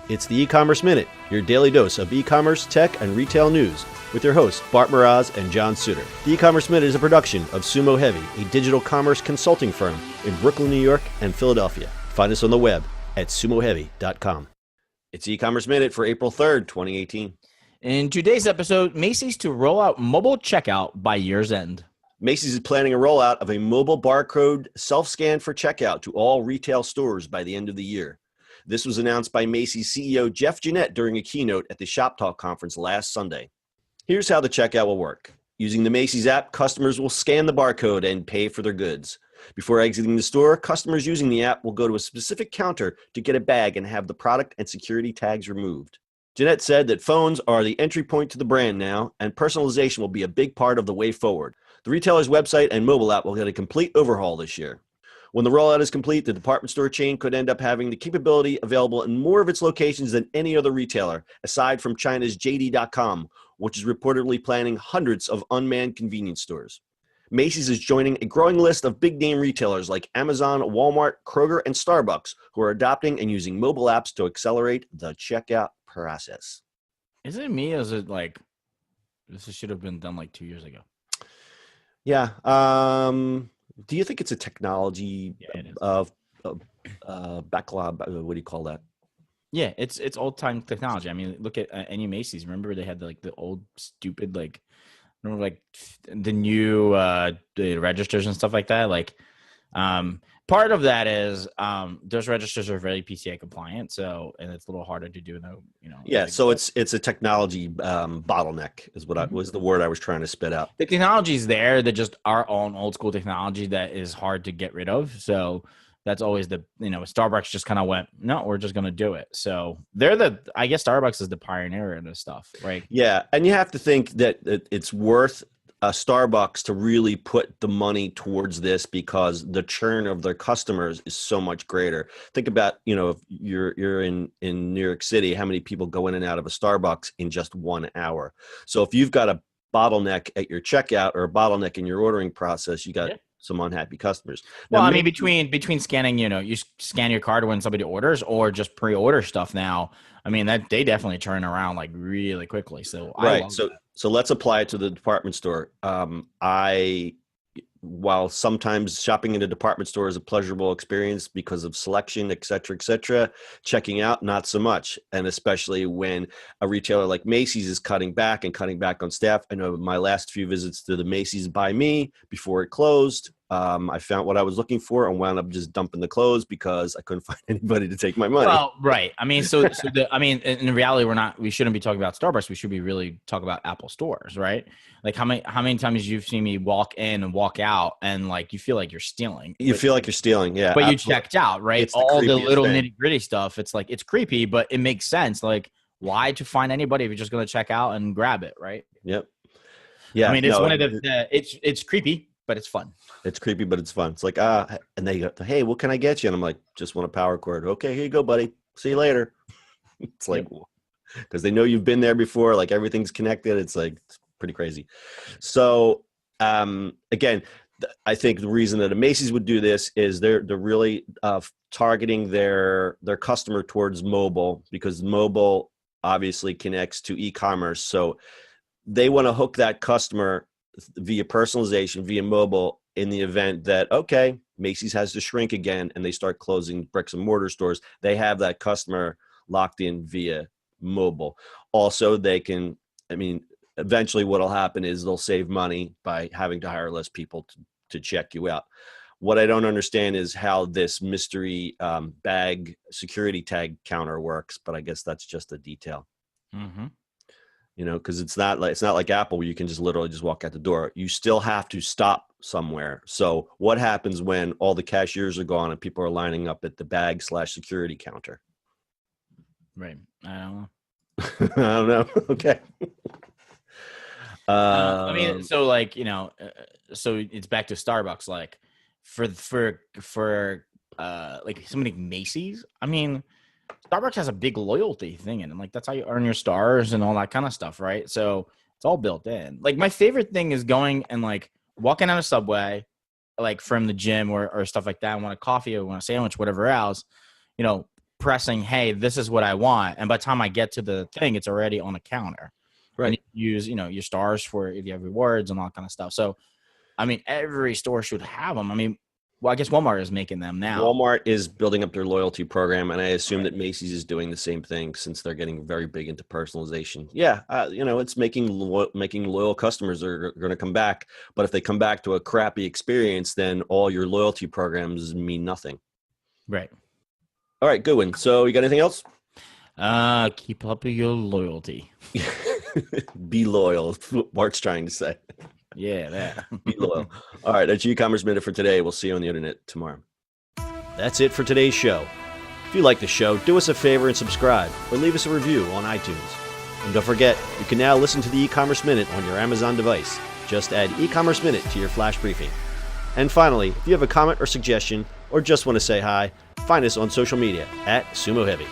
It's the E-Commerce Minute, your daily dose of e-commerce, tech, and retail news with your hosts Bart Mraz and John Suter. The E-Commerce Minute is a production of Sumo Heavy, a digital commerce consulting firm in Brooklyn, New York, and Philadelphia. Find us on the web at sumoheavy.com. It's E-Commerce Minute for April 3rd, 2018. In today's episode, Macy's to roll out mobile checkout by year's end. Macy's is planning a rollout of a mobile barcode self-scan for checkout to all retail stores by the end of the year. This was announced by Macy's CEO Jeff Gennette during a keynote at the Shoptalk conference last Sunday. Here's how the checkout will work. Using the Macy's app, customers will scan the barcode and pay for their goods. Before exiting the store, customers using the app will go to a specific counter to get a bag and have the product and security tags removed. Gennette said that phones are the entry point to the brand now, and personalization will be a big part of the way forward. The retailer's website and mobile app will get a complete overhaul this year. When the rollout is complete, the department store chain could end up having the capability available in more of its locations than any other retailer, aside from China's JD.com, which is reportedly planning hundreds of unmanned convenience stores. Macy's is joining a growing list of big-name retailers like Amazon, Walmart, Kroger, and Starbucks, who are adopting and using mobile apps to accelerate the checkout process. Is it me, or is it like this should have been done like 2 years ago? Yeah. Do you think it's a technology backlog? What do you call that? Yeah, it's old time technology. I mean, look at any Macy's. Remember they had the old stupid the new the registers and stuff like that. Part of that is those registers are very PCI compliant, so and it's a little harder to do though. Yeah, so it's a technology bottleneck is what was the word I was trying to spit out. The technology is there. They're just our own old school technology that is hard to get rid of. So that's always Starbucks just kind of went, no, we're just going to do it. So I guess Starbucks is the pioneer in this stuff, right? Yeah. And you have to think that it's worth Starbucks to really put the money towards this because the churn of their customers is so much greater. Think about, if you're in New York City, how many people go in and out of a Starbucks in just 1 hour. So if you've got a bottleneck at your checkout or a bottleneck in your ordering process, you got some unhappy customers. Well, I mean, between scanning, you scan your card when somebody orders or just pre-order stuff now. I mean, that they definitely turn around really quickly. So right. So let's apply it to the department store. While sometimes shopping in a department store is a pleasurable experience because of selection, et cetera, checking out, not so much. And especially when a retailer like Macy's is cutting back on staff. I know my last few visits to the Macy's by me before it closed, I found what I was looking for and wound up just dumping the clothes because I couldn't find anybody to take my money. Well, right. I mean, in reality, we shouldn't be talking about Starbucks. We should be really talking about Apple stores, right? Like how many times you've seen me walk in and walk out and you feel like you're stealing. You feel like you're stealing, yeah. But absolutely. You checked out, right? All the little nitty gritty stuff. It's it's creepy, but it makes sense. Why to find anybody if you're just going to check out and grab it, right? Yep. Yeah. I mean, it's one of the. It's creepy, but it's fun. It's creepy, but it's fun. It's and they go, hey, what can I get you? And I'm like, just want a power cord. Okay, here you go, buddy. See you later. It's because they know you've been there before. Everything's connected. It's pretty crazy. So again, I think the reason that a Macy's would do this is they're really targeting their customer towards mobile because mobile obviously connects to e-commerce. So they want to hook that customer via personalization, via mobile, in the event that, okay, Macy's has to shrink again and they start closing bricks and mortar stores. They have that customer locked in via mobile. Also, eventually what'll happen is they'll save money by having to hire less people to check you out. What I don't understand is how this mystery bag security tag counter works, but I guess that's just a detail. Mm-hmm. Because it's not like Apple where you can just literally just walk out the door. You still have to stop somewhere. So what happens when all the cashiers are gone and people are lining up at the bag/security counter? Right. I don't know. I don't know. Okay. So it's back to Starbucks. For somebody like Macy's. I mean, Starbucks has a big loyalty thing, and that's how you earn your stars and all that kind of stuff, right? So it's all built in. My favorite thing is going and walking on a Subway, from the gym or stuff like that. I want a coffee or want a sandwich, whatever else. pressing, hey, this is what I want. And by the time I get to the thing, it's already on a counter. Right. And you use, your stars for if you have rewards and all that kind of stuff. So, I mean, every store should have them. I mean, well, I guess Walmart is making them now. Walmart is building up their loyalty program, and I assume that Macy's is doing the same thing since they're getting very big into personalization. Yeah, it's making loyal customers are going to come back. But if they come back to a crappy experience, then all your loyalty programs mean nothing. Right. All right, good one. So you got anything else? Keep up your loyalty. Be loyal. What Mark's trying to say. Yeah, that. Be loyal. All right, that's your e-commerce minute for today. We'll see you on the internet tomorrow. That's it for today's show. If you like the show, do us a favor and subscribe or leave us a review on iTunes. And don't forget, you can now listen to the e-commerce minute on your Amazon device. Just add e-commerce minute to your flash briefing. And finally, if you have a comment or suggestion or just want to say hi, find us on social media at Sumo Heavy.